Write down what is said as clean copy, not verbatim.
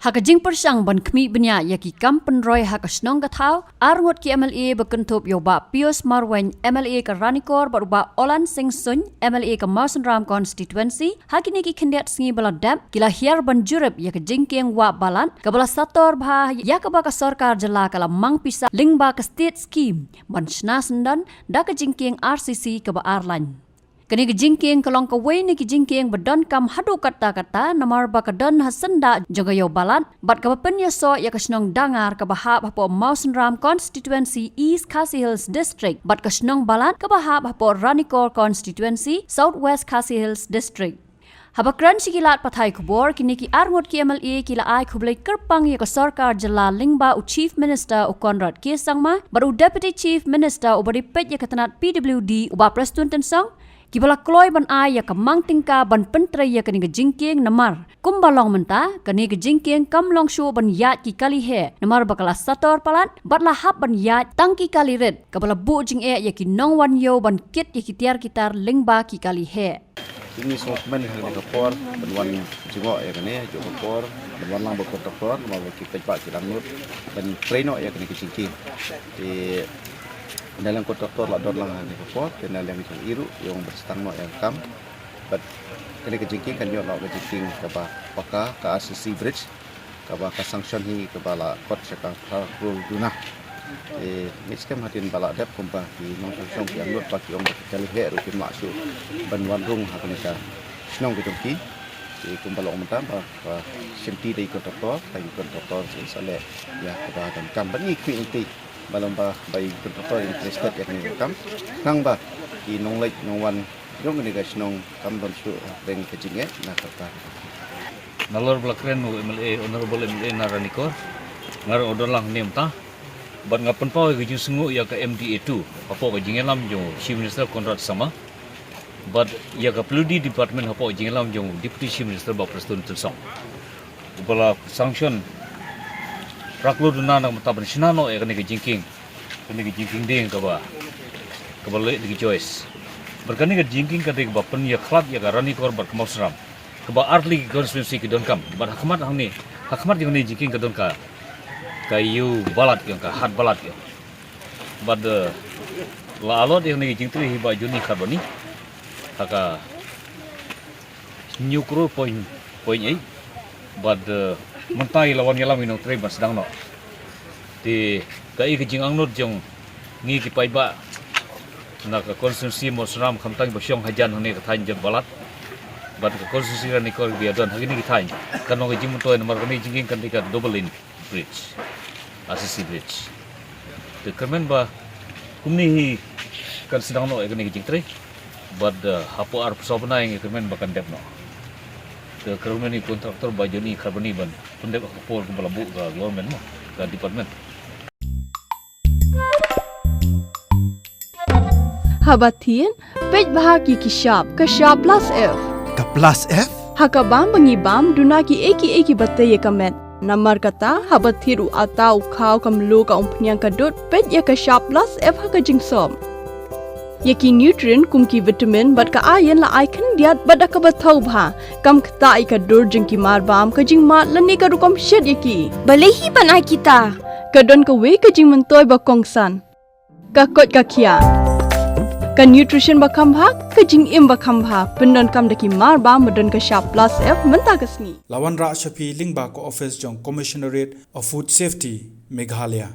Haka jing persang ban kmi benya yaki kampen roy haka snong gathau arngot ki MLA bekentop yoba Pius Marwen MLA ka Ranikor baruba Olan Sing Sun MLA ka Mausenram constituency hakini ki khendet sngi bala dap kila hiar ban Jurip yaka jingkieng wa balat kabala sator bha yakaba ka Sorkar jala kala mang pisa lingba ka state scheme Ban Shna sendan da ka jingkieng RCC ka ba Arlañ Kani ke jingkieng kalong ka way ni ke jingkieng badon kam hadu kata-kata namar ba kadon hasenda jogayo balat bat ka penya so ya kasnong dangar ka bahap hapo Mausenram constituency East Khasi Hills district bat kasnong balat ka bahap hapo Ranikor constituency Southwest Khasi Hills district Habakran sikilat pathai kubor kini ki arngot ki MLA kila ai khublai kerpang ya ka Sorkar jala lingba u Chief Minister u Conrad K sangma baru Deputy Chief Minister u bari pet ya katanat PWD u ba Preston tensong Kibala kloy ban ay ya kamang tingka ban pentre ya kani ke jingkieng namar kumbalong menta kani ke jingkieng kamlong shu ban yat ki kali he namar bakala sator palat batla hap ban yat tangki kali red kabala bu jing e ya ki nong wan yo ban kit ya ki tiar kitar lingba ki kali he ini sokmen hal ni kapor ban jingo ya kani jo kapor ban lang bakor kapor ma ki pepak ki langut ban traino ya kani ke jingkieng di dalam kontraktor lah dor lang ni kapor kenal yang itu iru yang berstang no yang kam but kini ke jingkieng kan yo no ke jingkieng kapa paka ka RCC bridge kapa ka sanction hi kepala kot sekang klur duna miskem hatin bala dep kumpa ki nong song ki anut paki ong kali he ru ki maksu ban wan rung ha kani ka snong ki tumki ki kumpala ong tam pa senti dei kontraktor kai kontraktor sale ya kapa dan kam ban ni ki inti balamba bai kontraktor interested ya kani kam nang ba ki nong lek nong wan yong ni ga snong kam don su reng ke jinge na kata Nalor blakren MLA honorable MLA na Ranikor ngar odor lang nim ta ban ngapen pau ke jing sengu ya ka MDA2 apo ke jingelam jo Chief Minister Conrad sama but ya ka pludi department apo jingelam jo Deputy Chief Minister ba Preston tensong bala sanction raklu duna nak mata Ban Shna no ya kani ke jingkieng ding ka ba le di choice berkani ke jingkieng ka de ba pen ya club ya ka Ranikor bar Mausenram ka ba artli constituency ke don kam bar hakmat hang ni yang ni jingkieng ka don ka kayu balat yang ka hat balat ya bad la alot yang ni jingtri hi ba juni karboni haka nyukro point ai bad mentai lawan yalam minong tre bas dang no ti kai ke jingang not jong ngi ki pai ba na ka konstitusi Mausenram khamtang basyong hajan hone ka thain jong balat bad ka konstitusi Ranikor bi adon hagini ki thain kanong ke jimun toy nomor kani jingking kan tika double in bridge RCC bridge te kermen ba kumni hi kan sedang no kani ki jingtre bad hapo ar sobna yang kermen ba kan dep no ke kermen ni kontraktor ba joni karboni ban pendek kapol ke balabu ke government mo ke department Habatin pej bahagi ki shop ke shop plus F Ka plus F hakabam bangibam duna ki eki batte ye kamet namar kata habathiru atau khau kamlu ka umpnyang kadut pej ye ka shop plus F haka jingsom Yaki nutrient kumki vitamin bat ka ayan la icon diat bada ka bathau bha kam kta ai ka dur jingki mar bam ka jing mat lani ka rukom shed yaki balehi banai kita ka don ka we ka jing mentoy ba kongsan ka kot ka khia ka nutrition ba kham bha ka jing im ba kham bha pendon kam daki mar bam madon ka sharp plus F menta ka sni Lawan Ra Shafi Lingba ko office jong Commissionerate of Food Safety Meghalaya